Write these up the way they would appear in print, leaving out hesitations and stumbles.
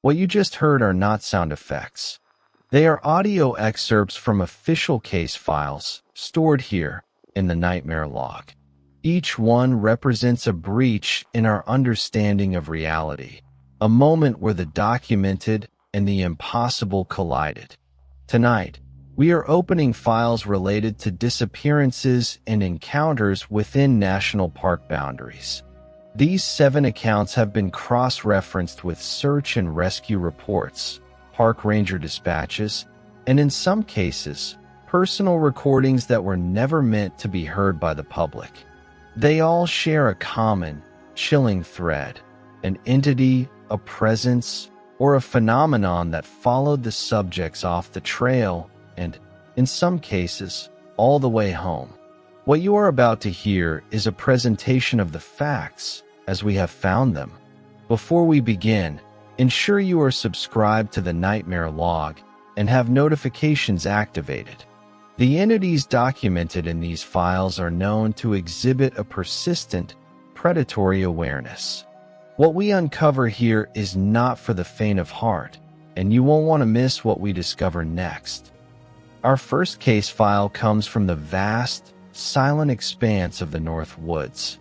What you just heard are not sound effects. They are audio excerpts from official case files stored here in the Nightmare Log. Each one represents a breach in our understanding of reality, a moment where the documented and the impossible collided. Tonight, we are opening files related to disappearances and encounters within national park boundaries. These 7 accounts have been cross-referenced with search and rescue reports, park ranger dispatches, and in some cases, personal recordings that were never meant to be heard by the public. They all share a common, chilling thread, an entity, a presence, or a phenomenon that followed the subjects off the trail and, in some cases, all the way home. What you are about to hear is a presentation of the facts as we have found them. Before we begin, ensure you are subscribed to the Nightmare Log and have notifications activated. The entities documented in these files are known to exhibit a persistent, predatory awareness. What we uncover here is not for the faint of heart, and you won't want to miss what we discover next. Our first case file comes from the vast, silent expanse of the North Woods.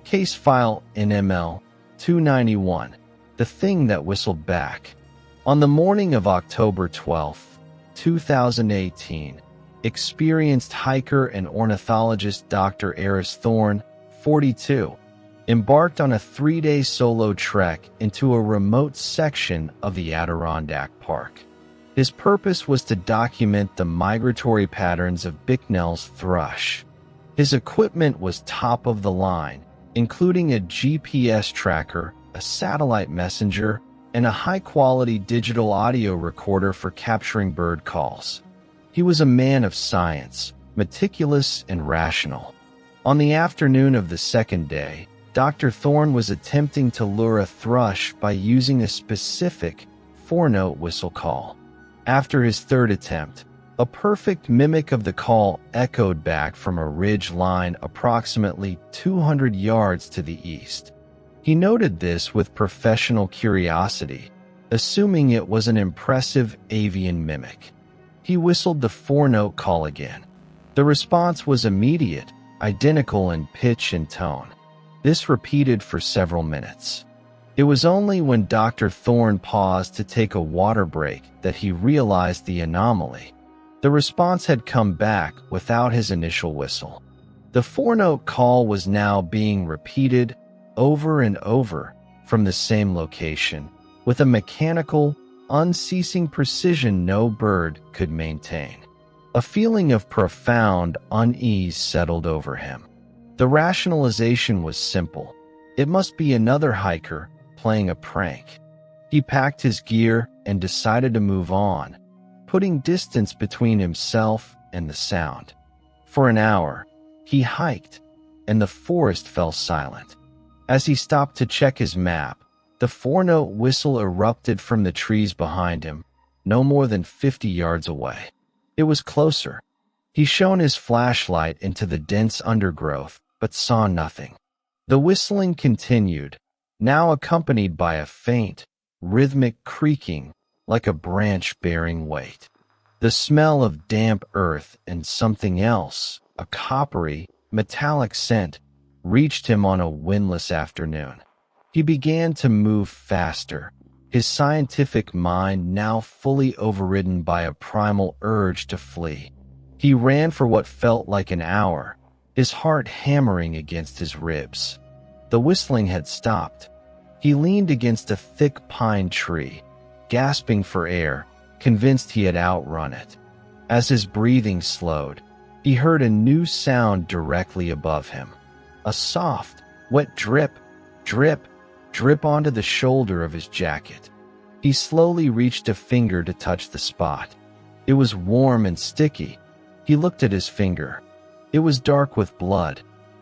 Case file NML 291, The Thing That Whistled Back. On the morning of October 12, 2018, experienced hiker and ornithologist Dr. Eris Thorne, 42, embarked on a 3-day solo trek into a remote section of the Adirondack Park. His purpose was to document the migratory patterns of Bicknell's thrush. His equipment was top of the line, including a GPS tracker, a satellite messenger, and a high-quality digital audio recorder for capturing bird calls. He was a man of science, meticulous and rational. On the afternoon of the second day, Dr. Thorne was attempting to lure a thrush by using a specific 4-note whistle call. After his third attempt, a perfect mimic of the call echoed back from a ridge line approximately 200 yards to the east. He noted this with professional curiosity, assuming it was an impressive avian mimic. He whistled the 4-note call again. The response was immediate, identical in pitch and tone. This repeated for several minutes. It was only when Dr. Thorne paused to take a water break that he realized the anomaly. The response had come back without his initial whistle. The 4-note call was now being repeated over and over from the same location, with a mechanical, unceasing precision no bird could maintain. A feeling of profound unease settled over him. The rationalization was simple. It must be another hiker playing a prank. He packed his gear and decided to move on, putting distance between himself and the sound. For an hour, he hiked, and the forest fell silent. As he stopped to check his map, the 4-note whistle erupted from the trees behind him, no more than 50 yards away. It was closer. He shone his flashlight into the dense undergrowth, but saw nothing. The whistling continued, now accompanied by a faint, rhythmic creaking, like a branch bearing weight. The smell of damp earth and something else, a coppery, metallic scent, reached him on a windless afternoon. He began to move faster, his scientific mind now fully overridden by a primal urge to flee. He ran for what felt like an hour, his heart hammering against his ribs. The whistling had stopped. He leaned against a thick pine tree, gasping for air, convinced he had outrun it. As his breathing slowed, he heard a new sound directly above him. A soft, wet drip, drip, drip onto the shoulder of his jacket. He slowly reached a finger to touch the spot. It was warm and sticky. He looked at his finger. It was dark with blood.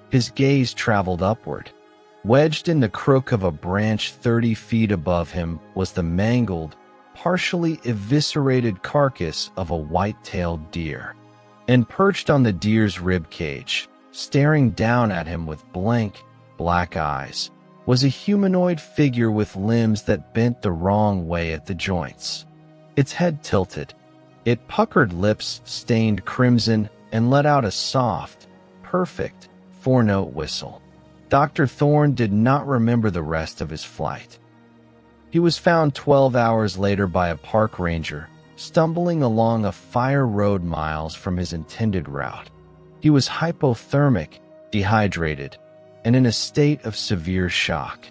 His gaze traveled upward. Wedged in the crook of a branch 30 feet above him was the mangled, partially eviscerated carcass of a white-tailed deer. And perched on the deer's rib cage, staring down at him with blank, black eyes, was a humanoid figure with limbs that bent the wrong way at the joints. Its head tilted. It puckered lips stained crimson and let out a soft, perfect, four-note whistle. Dr. Thorne did not remember the rest of his flight. He was found 12 hours later by a park ranger, stumbling along a fire road miles from his intended route. He was hypothermic, dehydrated, and in a state of severe shock.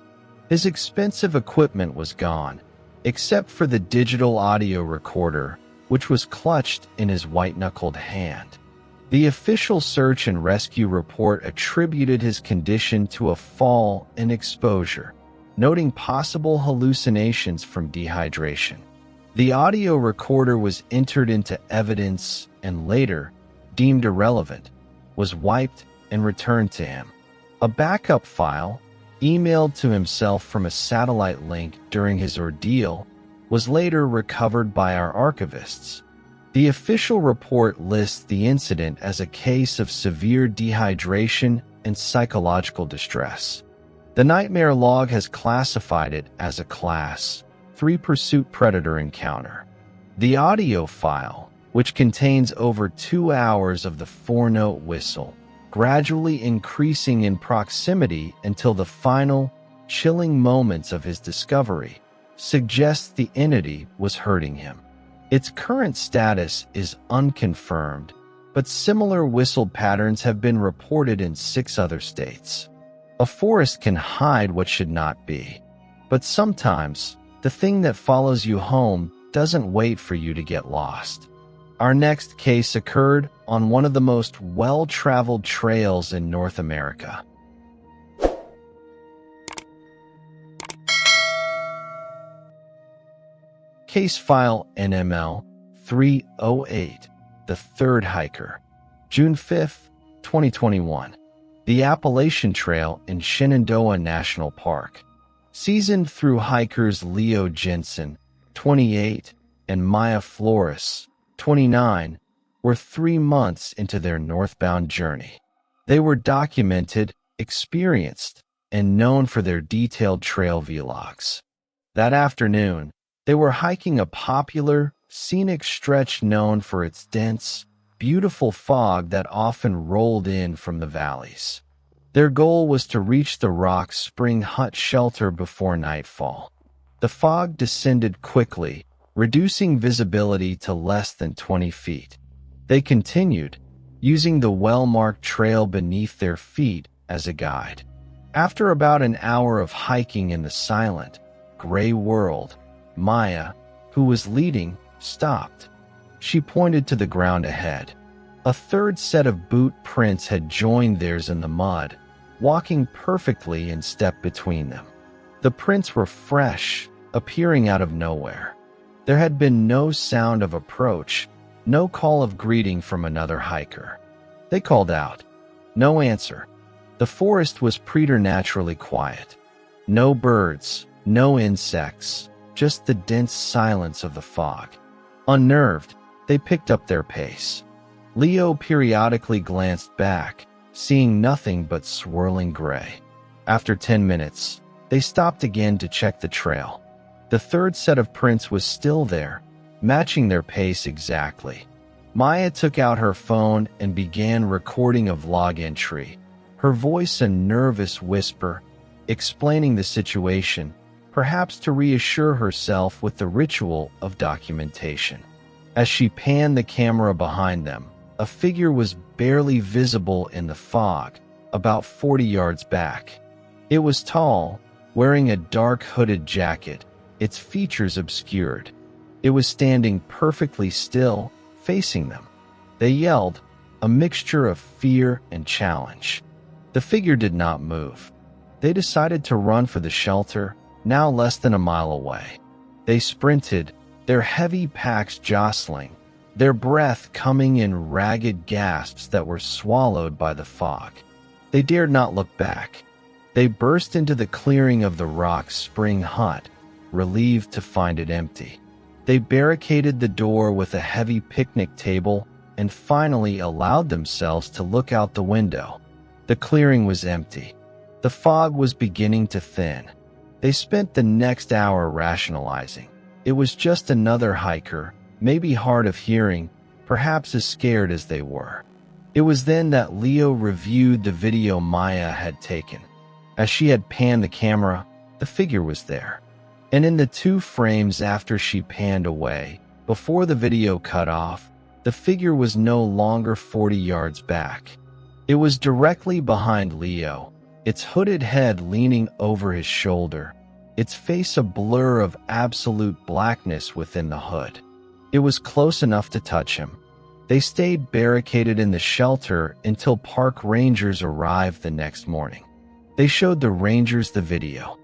His expensive equipment was gone, except for the digital audio recorder, which was clutched in his white-knuckled hand. The official search and rescue report attributed his condition to a fall and exposure, noting possible hallucinations from dehydration. The audio recorder was entered into evidence and later, deemed irrelevant, was wiped and returned to him. A backup file, emailed to himself from a satellite link during his ordeal, was later recovered by our archivists. The official report lists the incident as a case of severe dehydration and psychological distress. The nightmare log has classified it as a Class 3 pursuit predator encounter. The audio file, which contains over 2 hours of the four-note whistle, gradually increasing in proximity until the final, chilling moments of his discovery, suggests the entity was hurting him. Its current status is unconfirmed, but similar whistle patterns have been reported in 6 other states. A forest can hide what should not be, but sometimes the thing that follows you home doesn't wait for you to get lost. Our next case occurred on one of the most well-traveled trails in North America. Case file NML 308, The Third Hiker, June 5, 2021. The Appalachian Trail in Shenandoah National Park. Seasoned through hikers Leo Jensen, 28, and Maya Flores, 29, were 3 months into their northbound journey. They were documented, experienced, and known for their detailed trail vlogs. That afternoon, they were hiking a popular, scenic stretch known for its dense, beautiful fog that often rolled in from the valleys. Their goal was to reach the Rock Spring Hut shelter before nightfall. The fog descended quickly, reducing visibility to less than 20 feet. They continued, using the well-marked trail beneath their feet as a guide. After about an hour of hiking in the silent, gray world, Maya, who was leading, stopped. She pointed to the ground ahead. A third set of boot prints had joined theirs in the mud, walking perfectly in step between them. The prints were fresh, appearing out of nowhere. There had been no sound of approach, no call of greeting from another hiker. They called out. No answer. The forest was preternaturally quiet. No birds, no insects, just the dense silence of the fog. Unnerved, they picked up their pace. Leo periodically glanced back, seeing nothing but swirling gray. After 10 minutes, they stopped again to check the trail. The third set of prints was still there, matching their pace exactly. Maya took out her phone and began recording a vlog entry, her voice a nervous whisper, explaining the situation, perhaps to reassure herself with the ritual of documentation. As she panned the camera behind them, a figure was barely visible in the fog, about 40 yards back. It was tall, wearing a dark hooded jacket, its features obscured. It was standing perfectly still, facing them. They yelled, a mixture of fear and challenge. The figure did not move. They decided to run for the shelter, now less than a mile away. They sprinted, their heavy packs jostling, their breath coming in ragged gasps that were swallowed by the fog. They dared not look back. They burst into the clearing of the Rock Spring Hut, relieved to find it empty. They barricaded the door with a heavy picnic table and finally allowed themselves to look out the window. The clearing was empty. The fog was beginning to thin. They spent the next hour rationalizing. It was just another hiker, maybe hard of hearing, perhaps as scared as they were. It was then that Leo reviewed the video Maya had taken. As she had panned the camera, the figure was there. And in the 2 frames after she panned away, before the video cut off, the figure was no longer 40 yards back. It was directly behind Leo, its hooded head leaning over his shoulder, its face a blur of absolute blackness within the hood. It was close enough to touch him. They stayed barricaded in the shelter until park rangers arrived the next morning. They showed the rangers the video.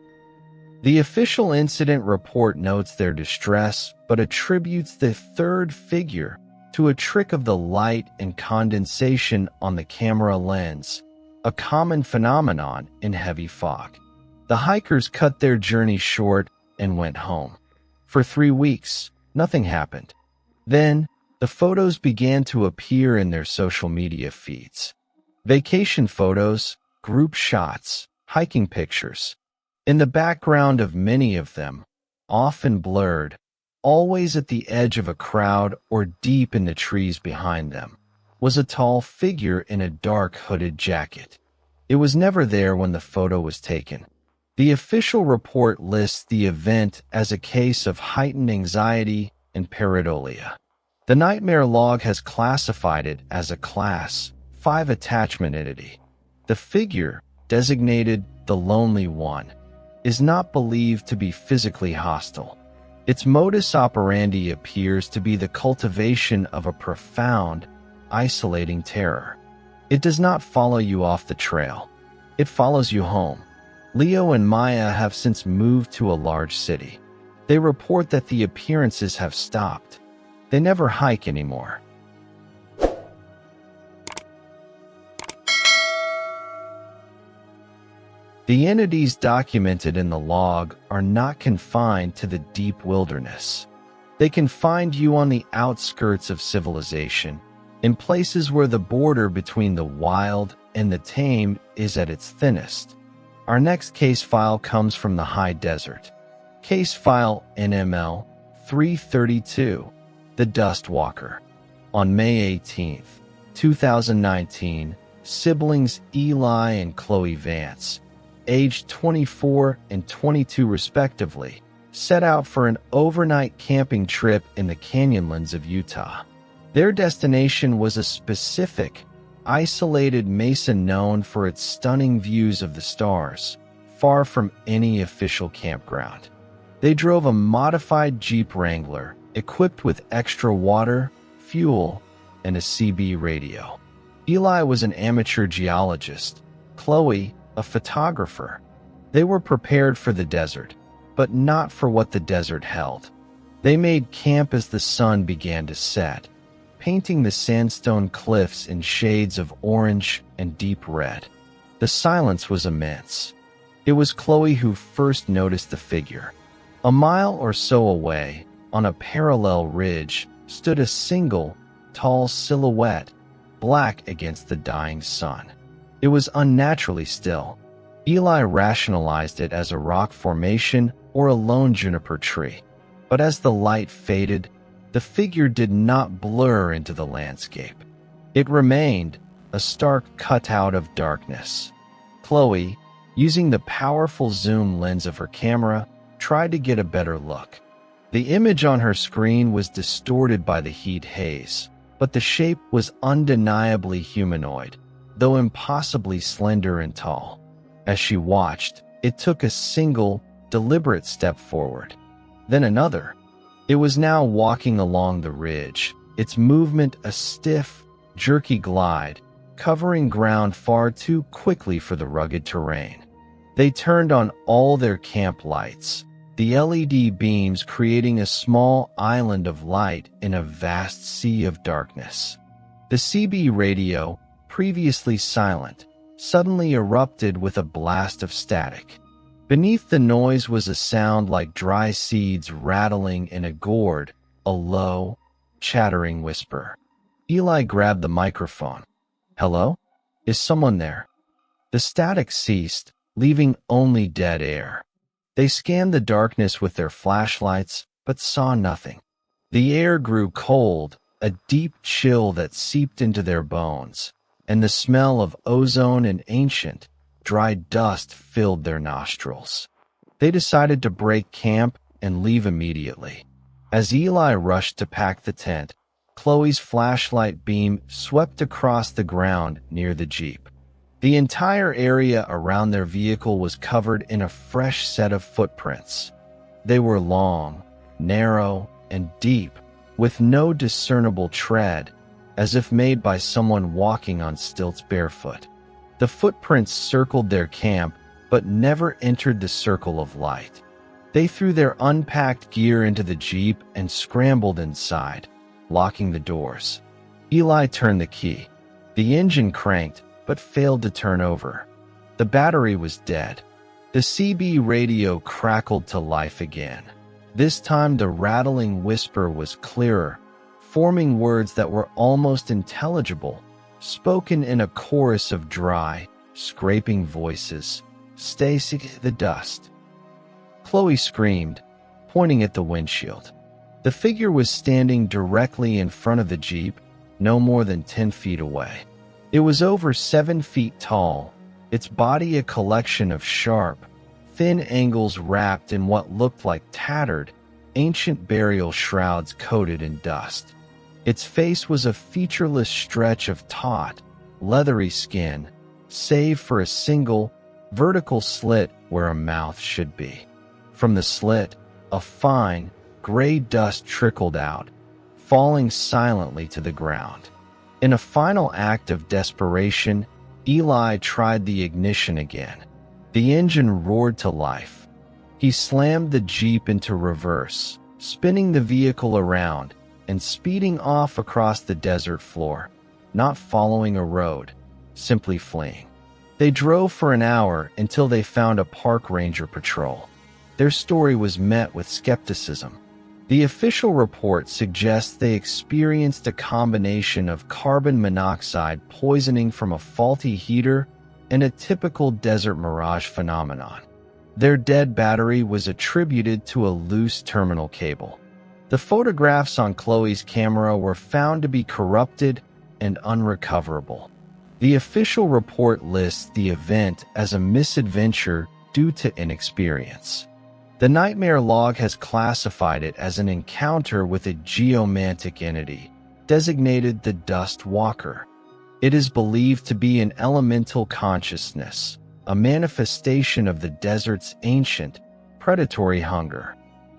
The official incident report notes their distress, but attributes the 3rd figure to a trick of the light and condensation on the camera lens, a common phenomenon in heavy fog. The hikers cut their journey short and went home. For 3 weeks, nothing happened. Then, the photos began to appear in their social media feeds. Vacation photos, group shots, hiking pictures. In the background of many of them, often blurred, always at the edge of a crowd or deep in the trees behind them, was a tall figure in a dark hooded jacket. It was never there when the photo was taken. The official report lists the event as a case of heightened anxiety and pareidolia. The nightmare log has classified it as a Class 5 attachment entity. The figure, designated the Lonely One, is not believed to be physically hostile. Its modus operandi appears to be the cultivation of a profound, isolating terror. It does not follow you off the trail. It follows you home. Leo and Maya have since moved to a large city. They report that the appearances have stopped. They never hike anymore. The entities documented in the log are not confined to the deep wilderness. They can find you on the outskirts of civilization, in places where the border between the wild and the tame is at its thinnest. Our next case file comes from the high desert. Case file NML 332, The Dust Walker. On May 18, 2019, siblings Eli and Chloe Vance, aged 24 and 22 respectively, set out for an overnight camping trip in the canyonlands of Utah. Their destination was a specific, isolated mesa known for its stunning views of the stars, far from any official campground. They drove a modified Jeep Wrangler, equipped with extra water, fuel, and a CB radio. Eli was an amateur geologist, Chloe, a photographer. They were prepared for the desert, but not for what the desert held. They made camp as the sun began to set, painting the sandstone cliffs in shades of orange and deep red. The silence was immense. It was Chloe who first noticed the figure. A mile or so away, on a parallel ridge, stood a single, tall silhouette, black against the dying sun. It was unnaturally still. Eli rationalized it as a rock formation or a lone juniper tree. But as the light faded, the figure did not blur into the landscape. It remained, a stark cutout of darkness. Chloe, using the powerful zoom lens of her camera, tried to get a better look. The image on her screen was distorted by the heat haze, but the shape was undeniably humanoid, though impossibly slender and tall. As she watched, it took a single, deliberate step forward. Then another. It was now walking along the ridge, its movement a stiff, jerky glide, covering ground far too quickly for the rugged terrain. They turned on all their camp lights, the LED beams creating a small island of light in a vast sea of darkness. The CB radio, previously silent, suddenly erupted with a blast of static. Beneath the noise was a sound like dry seeds rattling in a gourd, a low, chattering whisper. Eli grabbed the microphone. "Hello? Is someone there?" The static ceased, leaving only dead air. They scanned the darkness with their flashlights, but saw nothing. The air grew cold, a deep chill that seeped into their bones, and the smell of ozone and ancient, dry dust filled their nostrils. They decided to break camp and leave immediately. As Eli rushed to pack the tent, Chloe's flashlight beam swept across the ground near the Jeep. The entire area around their vehicle was covered in a fresh set of footprints. They were long, narrow, and deep, with no discernible tread, as if made by someone walking on stilts barefoot. The footprints circled their camp, but never entered the circle of light. They threw their unpacked gear into the Jeep and scrambled inside, locking the doors. Eli turned the key. The engine cranked, but failed to turn over. The battery was dead. The CB radio crackled to life again. This time the rattling whisper was clearer, forming words that were almost intelligible, spoken in a chorus of dry, scraping voices. "Stay sick the dust." Chloe screamed, pointing at the windshield. The figure was standing directly in front of the Jeep, no more than 10 feet away. It was over 7 feet tall, its body a collection of sharp, thin angles wrapped in what looked like tattered, ancient burial shrouds coated in dust. Its face was a featureless stretch of taut, leathery skin, save for a single, vertical slit where a mouth should be. From the slit, a fine, gray dust trickled out, falling silently to the ground. In a final act of desperation, Eli tried the ignition again. The engine roared to life. He slammed the Jeep into reverse, spinning the vehicle around and speeding off across the desert floor, not following a road, simply fleeing. They drove for an hour until they found a park ranger patrol. Their story was met with skepticism. The official report suggests they experienced a combination of carbon monoxide poisoning from a faulty heater and a typical desert mirage phenomenon. Their dead battery was attributed to a loose terminal cable. The photographs on Chloe's camera were found to be corrupted and unrecoverable. The official report lists the event as a misadventure due to inexperience. The Nightmare Log has classified it as an encounter with a geomantic entity, designated the Dust Walker. It is believed to be an elemental consciousness, a manifestation of the desert's ancient, predatory hunger.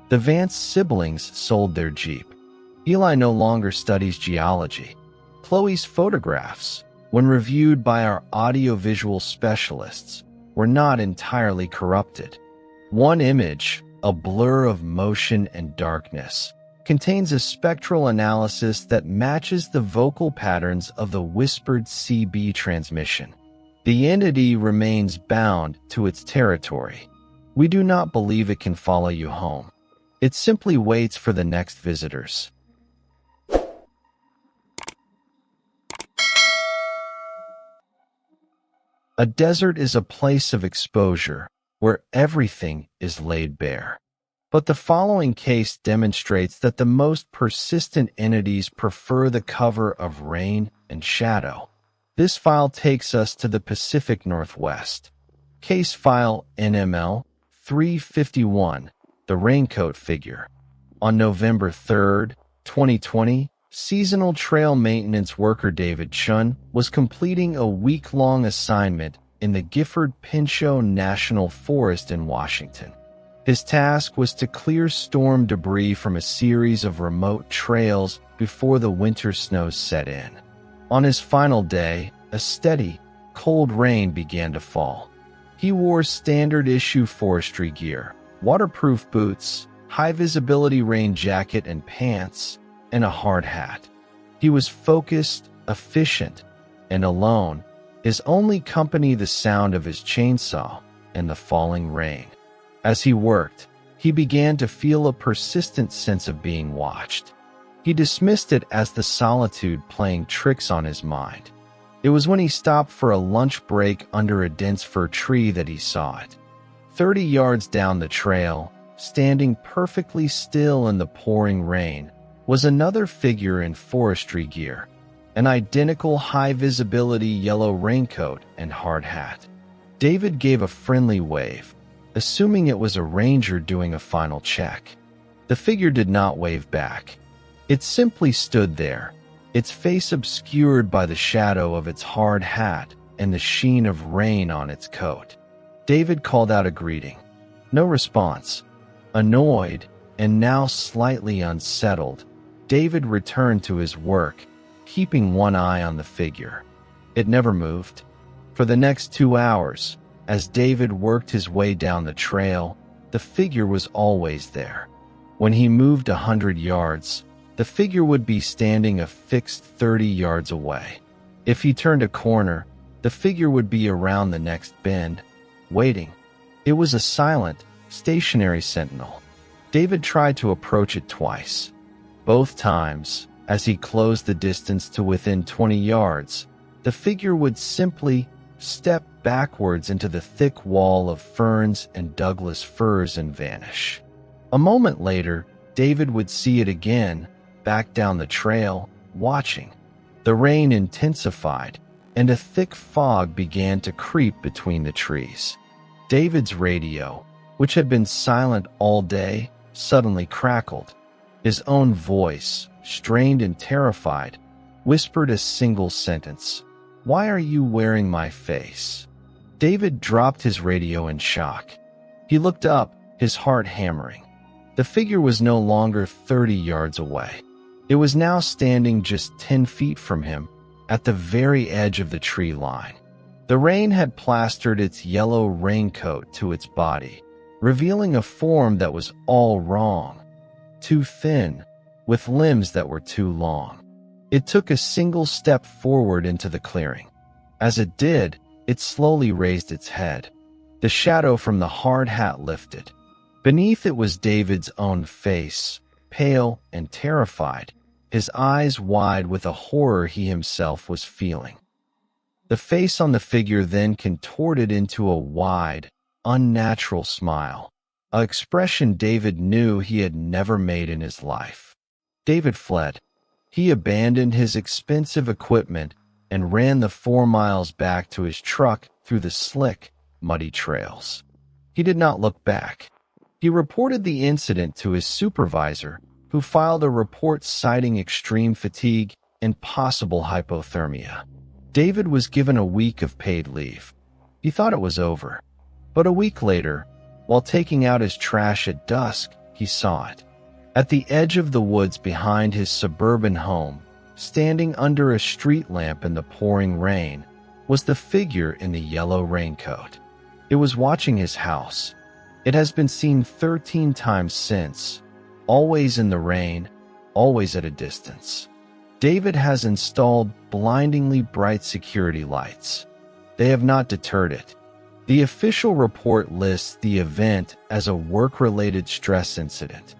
The Vance siblings sold their Jeep. Eli no longer studies geology. Chloe's photographs, when reviewed by our audiovisual specialists, were not entirely corrupted. One image, a blur of motion and darkness, contains a spectral analysis that matches the vocal patterns of the whispered CB transmission. The entity remains bound to its territory. We do not believe it can follow you home. It simply waits for the next visitors. A desert is a place of exposure, where everything is laid bare. But the following case demonstrates that the most persistent entities prefer the cover of rain and shadow. This file takes us to the Pacific Northwest. Case file NML 351, the Raincoat figure. On November 3, 2020, seasonal trail maintenance worker David Chun was completing a week-long assignment in the Gifford-Pinchot National Forest in Washington. His task was to clear storm debris from a series of remote trails before the winter snows set in. On his final day, a steady, cold rain began to fall. He wore standard-issue forestry gear, waterproof boots, high-visibility rain jacket and pants, and a hard hat. He was focused, efficient, and alone, his only company the sound of his chainsaw and the falling rain. As he worked, he began to feel a persistent sense of being watched. He dismissed it as the solitude playing tricks on his mind. It was when he stopped for a lunch break under a dense fir tree that he saw it. 30 yards down the trail, standing perfectly still in the pouring rain, was another figure in forestry gear, an identical high-visibility yellow raincoat and hard hat. David gave a friendly wave, assuming it was a ranger doing a final check. The figure did not wave back. It simply stood there, its face obscured by the shadow of its hard hat and the sheen of rain on its coat. David called out a greeting. No response. Annoyed, and now slightly unsettled, David returned to his work, keeping one eye on the figure. It never moved. For the next 2 hours, as David worked his way down the trail, the figure was always there. When he moved 100 yards, the figure would be standing a fixed 30 yards away. If he turned a corner, the figure would be around the next bend, waiting. It was a silent, stationary sentinel. David tried to approach it twice. Both times, as he closed the distance to within 20 yards, the figure would simply step backwards into the thick wall of ferns and Douglas firs and vanish. A moment later, David would see it again, back down the trail, watching. The rain intensified, and a thick fog began to creep between the trees. David's radio, which had been silent all day, suddenly crackled. His own voice, strained and terrified, whispered a single sentence. "Why are you wearing my face?" David dropped his radio in shock. He looked up, his heart hammering. The figure was no longer 30 yards away. It was now standing just 10 feet from him, at the very edge of the tree line. The rain had plastered its yellow raincoat to its body, revealing a form that was all wrong. Too thin, with limbs that were too long. It took a single step forward into the clearing. As it did, it slowly raised its head. The shadow from the hard hat lifted. Beneath it was David's own face, pale and terrified, his eyes wide with a horror he himself was feeling. The face on the figure then contorted into a wide, unnatural smile, an expression David knew he had never made in his life. David fled. He abandoned his expensive equipment and ran the 4 miles back to his truck through the slick, muddy trails. He did not look back. He reported the incident to his supervisor, who filed a report citing extreme fatigue and possible hypothermia. David was given a week of paid leave. He thought it was over. But a week later, while taking out his trash at dusk, he saw it. At the edge of the woods behind his suburban home, standing under a street lamp in the pouring rain, was the figure in the yellow raincoat. It was watching his house. It has been seen 13 times since, always in the rain, always at a distance. David has installed blindingly bright security lights. They have not deterred it. The official report lists the event as a work-related stress incident.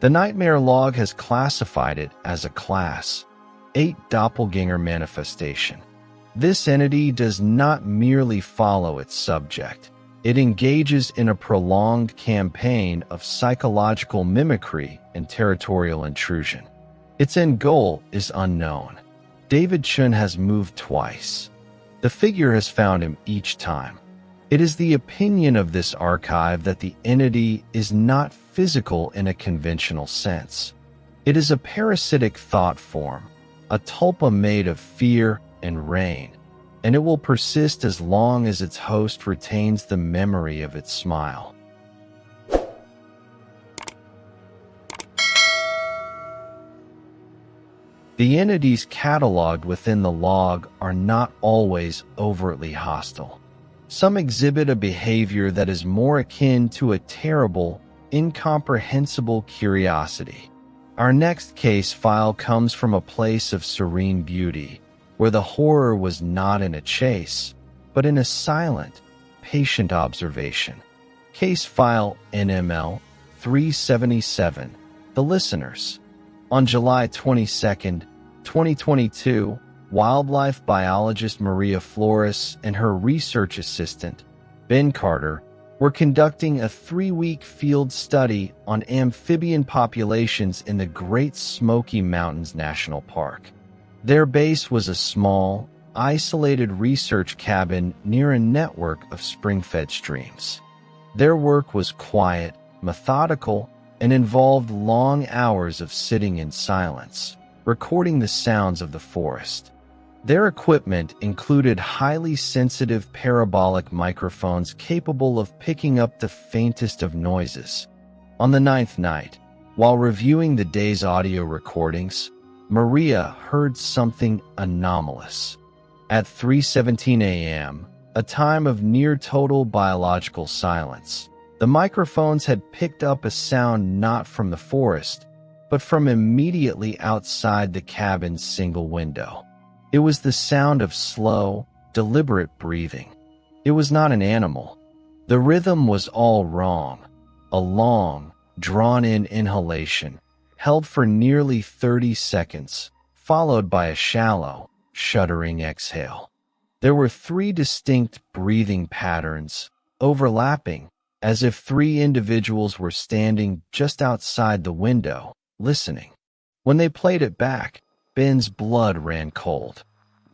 The nightmare log has classified it as a Class 8 doppelganger manifestation. This entity does not merely follow its subject. It engages in a prolonged campaign of psychological mimicry and territorial intrusion. Its end goal is unknown. David Chun has moved twice. The figure has found him each time. It is the opinion of this archive that the entity is not physical in a conventional sense. It is a parasitic thought form, a tulpa made of fear and rain, and it will persist as long as its host retains the memory of its smile. The entities cataloged within the log are not always overtly hostile. Some exhibit a behavior that is more akin to a terrible, incomprehensible curiosity. Our next case file comes from a place of serene beauty, where the horror was not in a chase, but in a silent, patient observation. Case file NML 377. The listeners. On July 22, 2022, wildlife biologist Maria Flores and her research assistant, Ben Carter, were conducting a 3-week field study on amphibian populations in the Great Smoky Mountains National Park. Their base was a small, isolated research cabin near a network of spring-fed streams. Their work was quiet, methodical, and involved long hours of sitting in silence, recording the sounds of the forest. Their equipment included highly sensitive parabolic microphones capable of picking up the faintest of noises. On the 9th night, while reviewing the day's audio recordings, Maria heard something anomalous. At 3:17 a.m., a time of near-total biological silence, the microphones had picked up a sound not from the forest, but from immediately outside the cabin's single window. It was the sound of slow, deliberate breathing. It was not an animal. The rhythm was all wrong. A long, drawn-in inhalation, held for nearly 30 seconds, followed by a shallow, shuddering exhale. There were 3 distinct breathing patterns, overlapping, as if 3 individuals were standing just outside the window, listening. When they played it back, Ben's blood ran cold.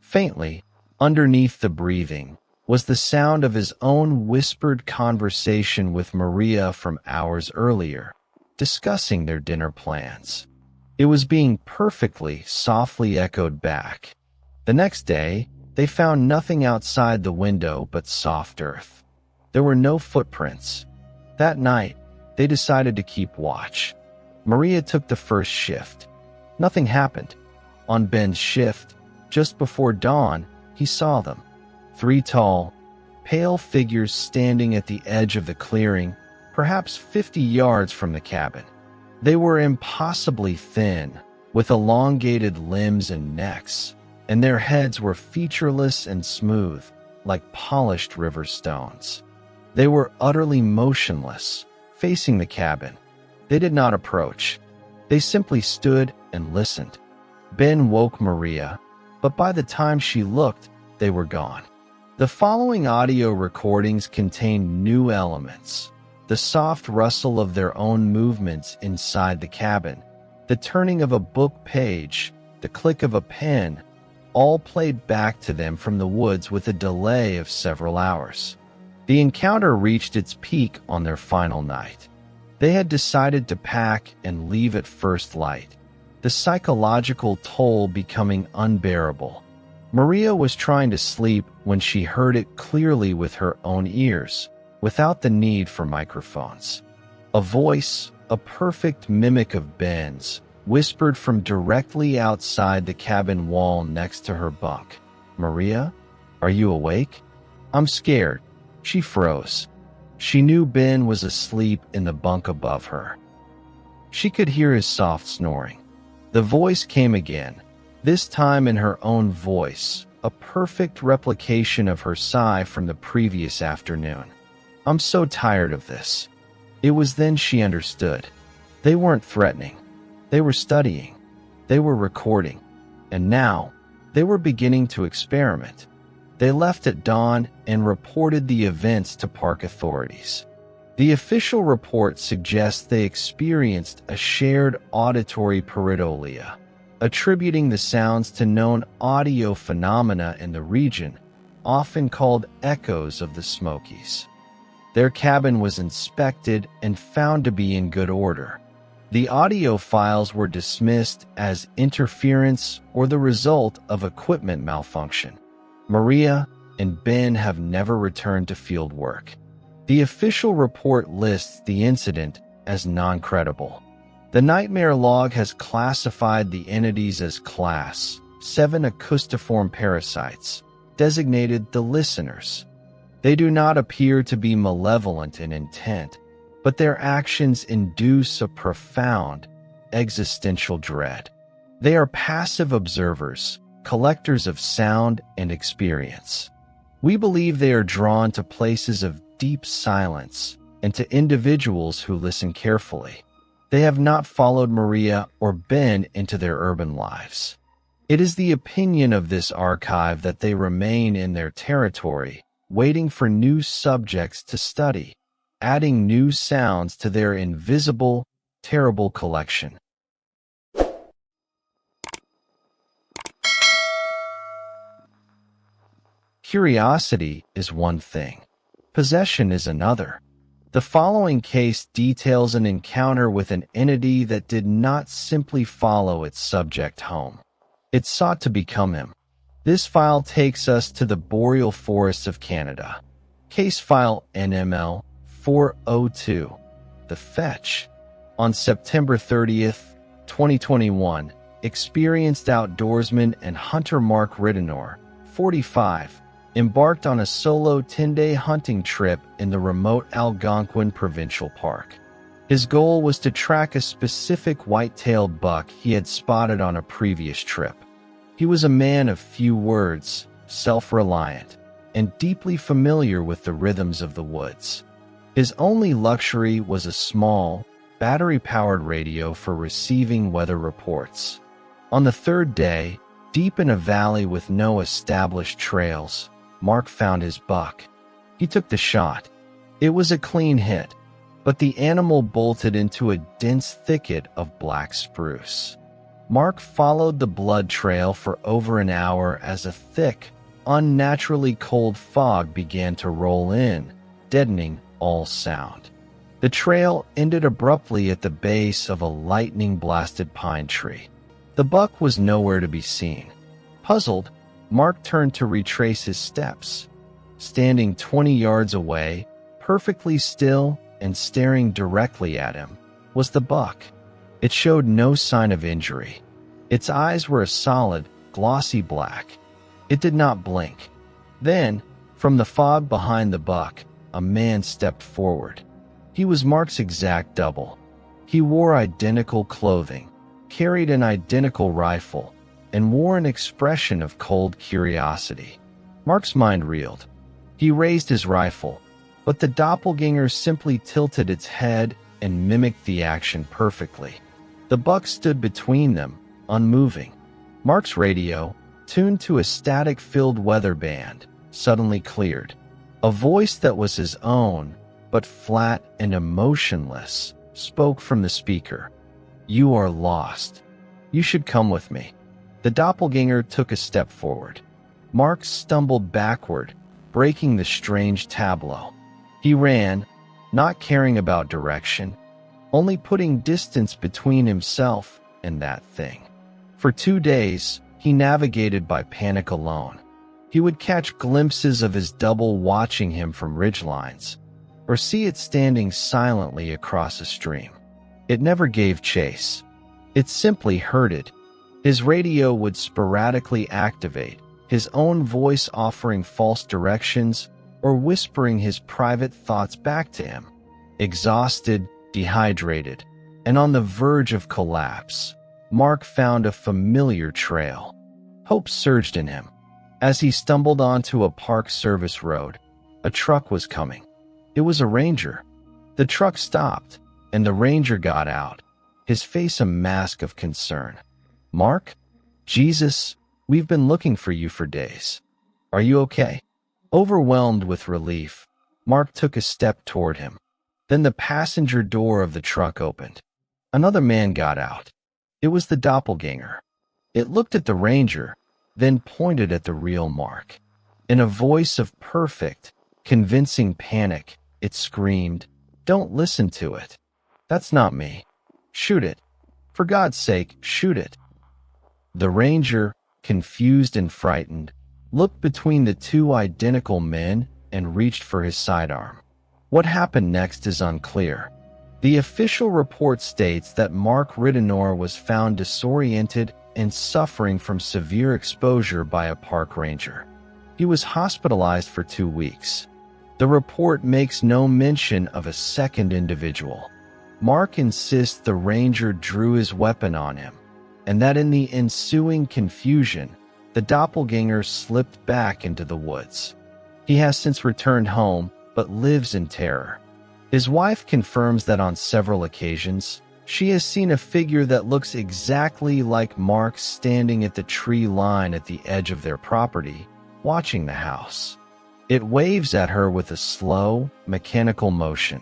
Faintly, underneath the breathing, was the sound of his own whispered conversation with Maria from hours earlier, discussing their dinner plans. It was being perfectly, softly echoed back. The next day, they found nothing outside the window but soft earth. There were no footprints. That night, they decided to keep watch. Maria took the first shift. Nothing happened. On Ben's shift, just before dawn, he saw them. 3 tall, pale figures standing at the edge of the clearing, perhaps 50 yards from the cabin. They were impossibly thin, with elongated limbs and necks, and their heads were featureless and smooth, like polished river stones. They were utterly motionless, facing the cabin. They did not approach. They simply stood and listened. Ben woke Maria, but by the time she looked, they were gone. The following audio recordings contained new elements: the soft rustle of their own movements inside the cabin, the turning of a book page, the click of a pen, all played back to them from the woods with a delay of several hours. The encounter reached its peak on their final night. They had decided to pack and leave at first light, the psychological toll becoming unbearable. Maria was trying to sleep when she heard it clearly with her own ears, without the need for microphones. A voice, a perfect mimic of Ben's, whispered from directly outside the cabin wall next to her bunk. "Maria, are you awake?" "I'm scared." She froze. She knew Ben was asleep in the bunk above her. She could hear his soft snoring. The voice came again, this time in her own voice, a perfect replication of her sigh from the previous afternoon. "I'm so tired of this." It was then she understood. They weren't threatening. They were studying. They were recording. And now, they were beginning to experiment. They left at dawn and reported the events to park authorities. The official report suggests they experienced a shared auditory pareidolia, attributing the sounds to known audio phenomena in the region, often called echoes of the Smokies. Their cabin was inspected and found to be in good order. The audio files were dismissed as interference or the result of equipment malfunction. Maria and Ben have never returned to field work. The official report lists the incident as non-credible. The Nightmare Log has classified the entities as Class 7 acoustiform parasites, designated the listeners. They do not appear to be malevolent in intent, but their actions induce a profound, existential dread. They are passive observers, collectors of sound and experience. We believe they are drawn to places of deep silence and to individuals who listen carefully. They have not followed Maria or Ben into their urban lives. It is the opinion of this archive that they remain in their territory, waiting for new subjects to study, adding new sounds to their invisible, terrible collection. Curiosity is one thing. Possession is another. The following case details an encounter with an entity that did not simply follow its subject home. It sought to become him. This file takes us to the boreal forests of Canada. Case file NML 402. The Fetch. On September 30th, 2021, experienced outdoorsman and hunter Mark Ridenour, 45, embarked on a solo 10-day hunting trip in the remote Algonquin Provincial Park. His goal was to track a specific white-tailed buck he had spotted on a previous trip. He was a man of few words, self-reliant, and deeply familiar with the rhythms of the woods. His only luxury was a small, battery-powered radio for receiving weather reports. On the third day, deep in a valley with no established trails, Mark found his buck. He took the shot. It was a clean hit, but the animal bolted into a dense thicket of black spruce. Mark followed the blood trail for over an hour as a thick, unnaturally cold fog began to roll in, deadening all sound. The trail ended abruptly at the base of a lightning-blasted pine tree. The buck was nowhere to be seen. Puzzled, Mark turned to retrace his steps. Standing 20 yards away, perfectly still and staring directly at him, was the buck. It showed no sign of injury. Its eyes were a solid, glossy black. It did not blink. Then, from the fog behind the buck, a man stepped forward. He was Mark's exact double. He wore identical clothing, carried an identical rifle, and wore an expression of cold curiosity. Mark's mind reeled. He raised his rifle, but the doppelganger simply tilted its head and mimicked the action perfectly. The buck stood between them, unmoving. Mark's radio, tuned to a static-filled weather band, suddenly cleared. A voice that was his own, but flat and emotionless, spoke from the speaker. "You are lost. You should come with me." The doppelganger took a step forward. Mark stumbled backward, breaking the strange tableau. He ran, not caring about direction, only putting distance between himself and that thing. For 2 days, he navigated by panic alone. He would catch glimpses of his double watching him from ridgelines, or see it standing silently across a stream. It never gave chase. It simply herded. His radio would sporadically activate, his own voice offering false directions or whispering his private thoughts back to him. Exhausted, dehydrated, and on the verge of collapse, Mark found a familiar trail. Hope surged in him. As he stumbled onto a Park Service road, a truck was coming. It was a ranger. The truck stopped, and the ranger got out, his face a mask of concern. "Mark? Jesus, we've been looking for you for days. Are you okay?" Overwhelmed with relief, Mark took a step toward him. Then the passenger door of the truck opened. Another man got out. It was the doppelganger. It looked at the ranger, then pointed at the real Mark. In a voice of perfect, convincing panic, it screamed, "Don't listen to it. That's not me. Shoot it. For God's sake, shoot it." The ranger, confused and frightened, looked between the two identical men and reached for his sidearm. What happened next is unclear. The official report states that Mark Ridenour was found disoriented and suffering from severe exposure by a park ranger. He was hospitalized for 2 weeks. The report makes no mention of a second individual. Mark insists the ranger drew his weapon on him, and that in the ensuing confusion, the doppelganger slipped back into the woods. He has since returned home, but lives in terror. His wife confirms that on several occasions, She has seen a figure that looks exactly like Mark standing at the tree line at the edge of their property, watching the house. It waves at her with a slow, mechanical motion.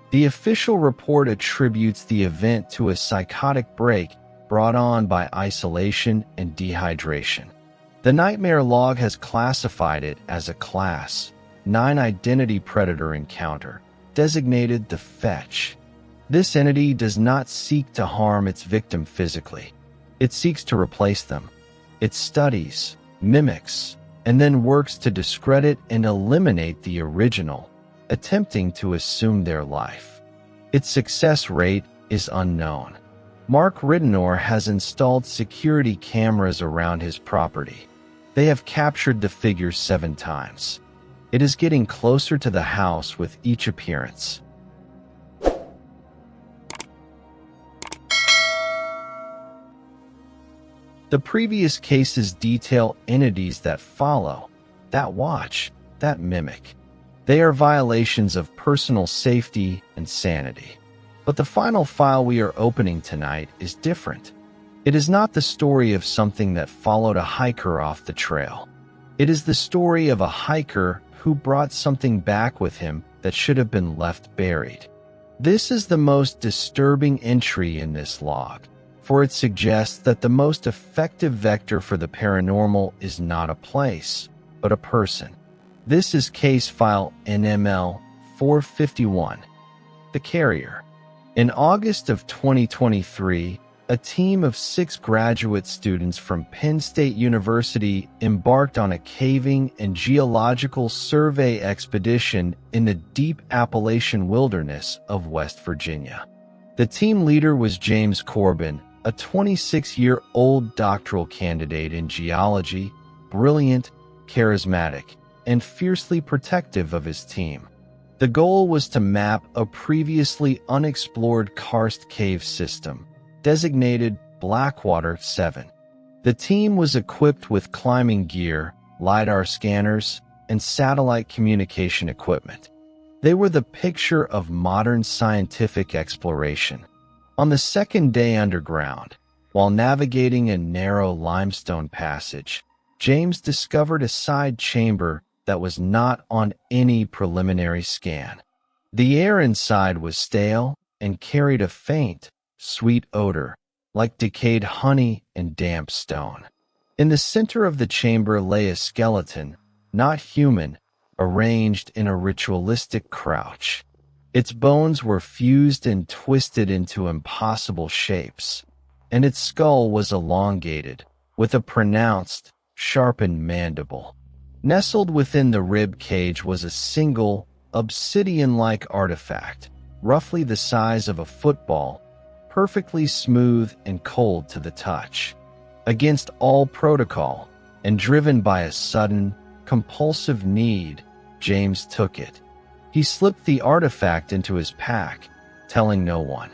The official report attributes the event to a psychotic break brought on by isolation and dehydration. The nightmare log has classified it as a Class 9 identity predator encounter, designated the Fetch. This entity does not seek to harm its victim physically. It seeks to replace them. It studies, mimics, and then works to discredit and eliminate the original, attempting to assume their life. Its success rate is unknown. Mark Ridenour has installed security cameras around his property. They have captured the figure 7 times. It is getting closer to the house with each appearance. The previous cases detail entities that follow, that watch, that mimic. They are violations of personal safety and sanity. But the final file we are opening tonight is different. It is not the story of something that followed a hiker off the trail. It is the story of a hiker who brought something back with him that should have been left buried. This is the most disturbing entry in this log, for it suggests that the most effective vector for the paranormal is not a place, but a person. This is case file NML 451, The Carrier. In August of 2023, a team of 6 graduate students from Penn State University embarked on a caving and geological survey expedition in the deep Appalachian wilderness of West Virginia. The team leader was James Corbin, a 26-year-old doctoral candidate in geology, brilliant, charismatic, and fiercely protective of his team. The goal was to map a previously unexplored karst cave system, designated Blackwater 7. The team was equipped with climbing gear, LiDAR scanners, and satellite communication equipment. They were the picture of modern scientific exploration. On the second day underground, while navigating a narrow limestone passage, James discovered a side chamber that was not on any preliminary scan. The air inside was stale and carried a faint, sweet odor, like decayed honey and damp stone. In the center of the chamber lay a skeleton, not human, arranged in a ritualistic crouch. Its bones were fused and twisted into impossible shapes, and its skull was elongated, with a pronounced, sharpened mandible. Nestled within the rib cage was a single, obsidian-like artifact, roughly the size of a football, perfectly smooth and cold to the touch. Against all protocol, and driven by a sudden, compulsive need, James took it. He slipped the artifact into his pack, telling no one.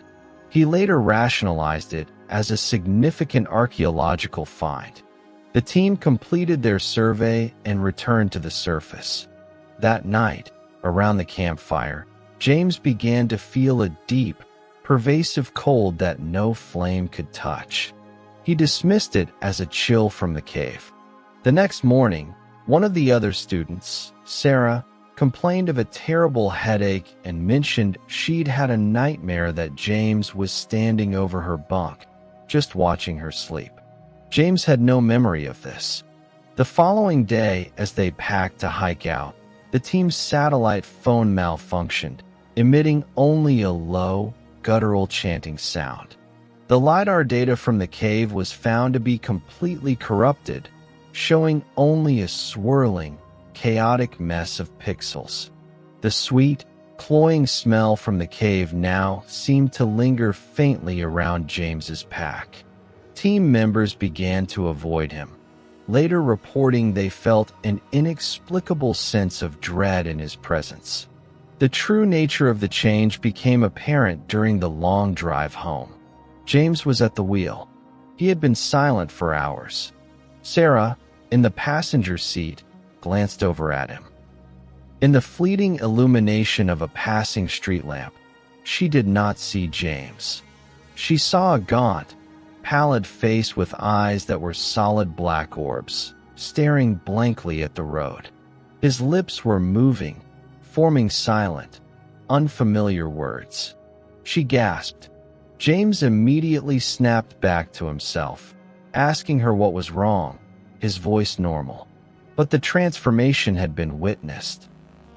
He later rationalized it as a significant archaeological find. The team completed their survey and returned to the surface. That night, around the campfire, James began to feel a deep, pervasive cold that no flame could touch. He dismissed it as a chill from the cave. The next morning, one of the other students, Sarah, complained of a terrible headache and mentioned she'd had a nightmare that James was standing over her bunk, just watching her sleep. James had no memory of this. The following day, as they packed to hike out, the team's satellite phone malfunctioned, emitting only a low, guttural chanting sound. The LiDAR data from the cave was found to be completely corrupted, showing only a swirling, chaotic mess of pixels. The sweet, cloying smell from the cave now seemed to linger faintly around James's pack. Team members began to avoid him, later reporting they felt an inexplicable sense of dread in his presence. The true nature of the change became apparent during the long drive home. James was at the wheel. He had been silent for hours. Sarah, in the passenger seat, glanced over at him. In the fleeting illumination of a passing street lamp, she did not see James. She saw a gaunt, pallid face with eyes that were solid black orbs, staring blankly at the road. His lips were moving, forming silent, unfamiliar words. She gasped. James immediately snapped back to himself, asking her what was wrong, his voice normal. But the transformation had been witnessed.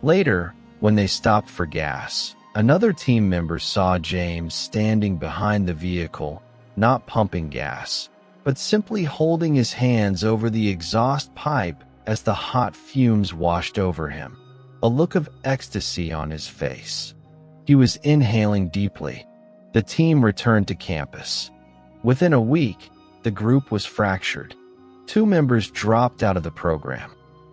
Later, when they stopped for gas, another team member saw James standing behind the vehicle, not pumping gas, but simply holding his hands over the exhaust pipe as the hot fumes washed over him, a look of ecstasy on his face. He was inhaling deeply. The team returned to campus. Within a week, the group was fractured. 2 members dropped out of the program.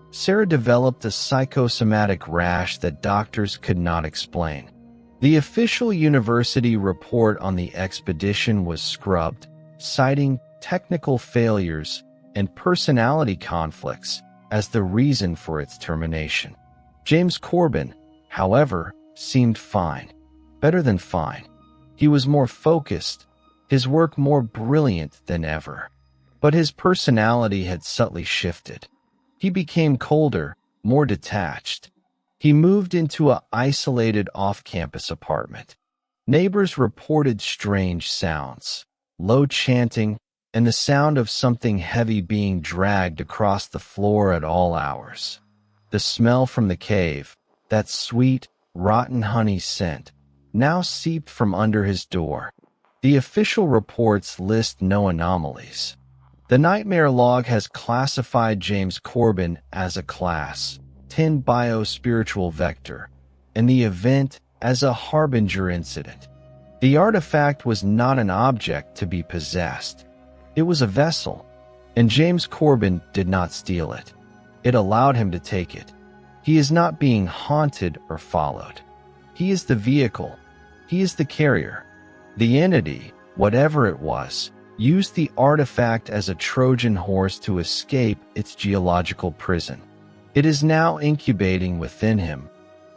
Sarah developed a psychosomatic rash that doctors could not explain. The official university report on the expedition was scrubbed, citing technical failures and personality conflicts as the reason for its termination. James Corbin, however, seemed fine. Better than fine. He was more focused, his work more brilliant than ever. But his personality had subtly shifted. He became colder, more detached. He moved into an isolated off-campus apartment. Neighbors reported strange sounds, low chanting, and the sound of something heavy being dragged across the floor at all hours. The smell from the cave, that sweet, rotten honey scent, now seeped from under his door. The official reports list no anomalies. The Nightmare Log has classified James Corbin as a Class 10 biospiritual vector, and the event as a harbinger incident. The artifact was not an object to be possessed. It was a vessel, and James Corbin did not steal it. It allowed him to take it. He is not being haunted or followed. He is the vehicle. He is the carrier. The entity, whatever it was, used the artifact as a Trojan horse to escape its geological prison. It is now incubating within him,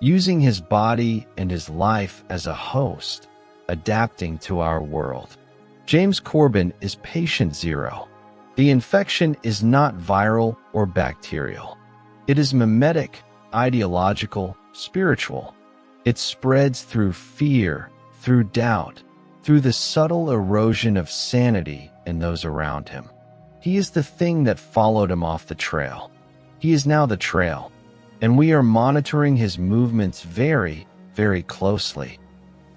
using his body and his life as a host, adapting to our world. James Corbin is patient zero. The infection is not viral or bacterial. It is mimetic, ideological, spiritual. It spreads through fear, through doubt, through the subtle erosion of sanity in those around him. He is the thing that followed him off the trail. He is now the trail, and we are monitoring his movements very, very closely.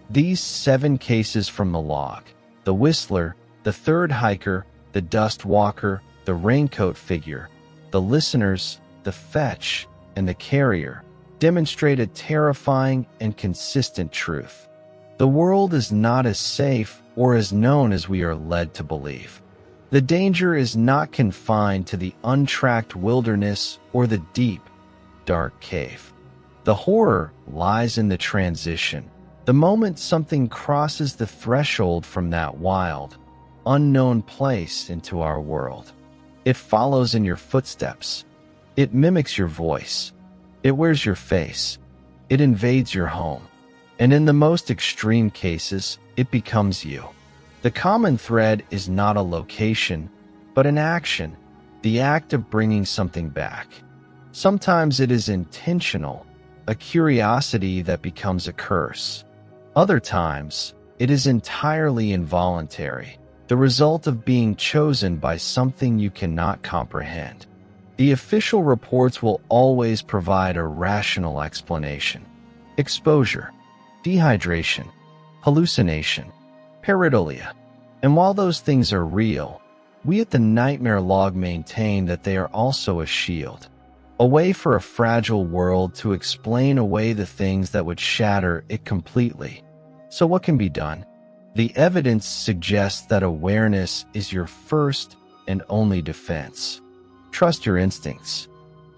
These 7 cases from the log, the Whistler, the third hiker, the dust walker, the raincoat figure, the listeners, the fetch, and the carrier, demonstrate a terrifying and consistent truth. The world is not as safe or as known as we are led to believe. The danger is not confined to the untracked wilderness or the deep, dark cave. The horror lies in the transition, the moment something crosses the threshold from that wild, unknown place into our world. It follows in your footsteps. It mimics your voice. It wears your face. It invades your home. And in the most extreme cases, it becomes you. The common thread is not a location, but an action, the act of bringing something back. Sometimes it is intentional, a curiosity that becomes a curse. Other times, it is entirely involuntary, the result of being chosen by something you cannot comprehend. The official reports will always provide a rational explanation. Exposure, dehydration, hallucination, pareidolia. And while those things are real, we at the Nightmare Log maintain that they are also a shield, a way for a fragile world to explain away the things that would shatter it completely. So what can be done? The evidence suggests that awareness is your first and only defense. Trust your instincts.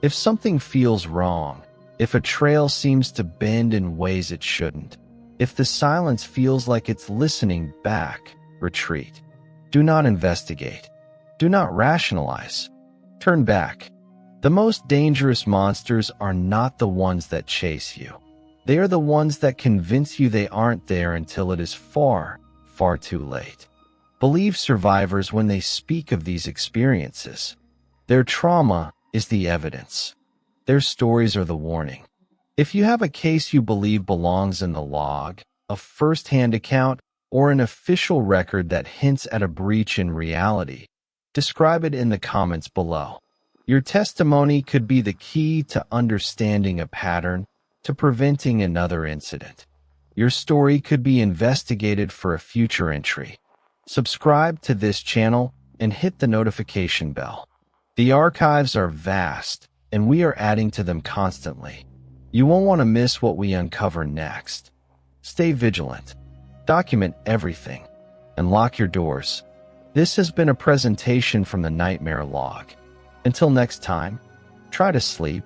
If something feels wrong, if a trail seems to bend in ways it shouldn't, if the silence feels like it's listening back, retreat. Do not investigate. Do not rationalize. Turn back. The most dangerous monsters are not the ones that chase you. They are the ones that convince you they aren't there until it is far, far too late. Believe survivors when they speak of these experiences. Their trauma is the evidence. Their stories are the warning. If you have a case you believe belongs in the log, a first-hand account, or an official record that hints at a breach in reality, describe it in the comments below. Your testimony could be the key to understanding a pattern, to preventing another incident. Your story could be investigated for a future entry. Subscribe to this channel and hit the notification bell. The archives are vast, and we are adding to them constantly. You won't want to miss what we uncover next. Stay vigilant, document everything, and lock your doors. This has been a presentation from the Nightmare Log. Until next time, try to sleep,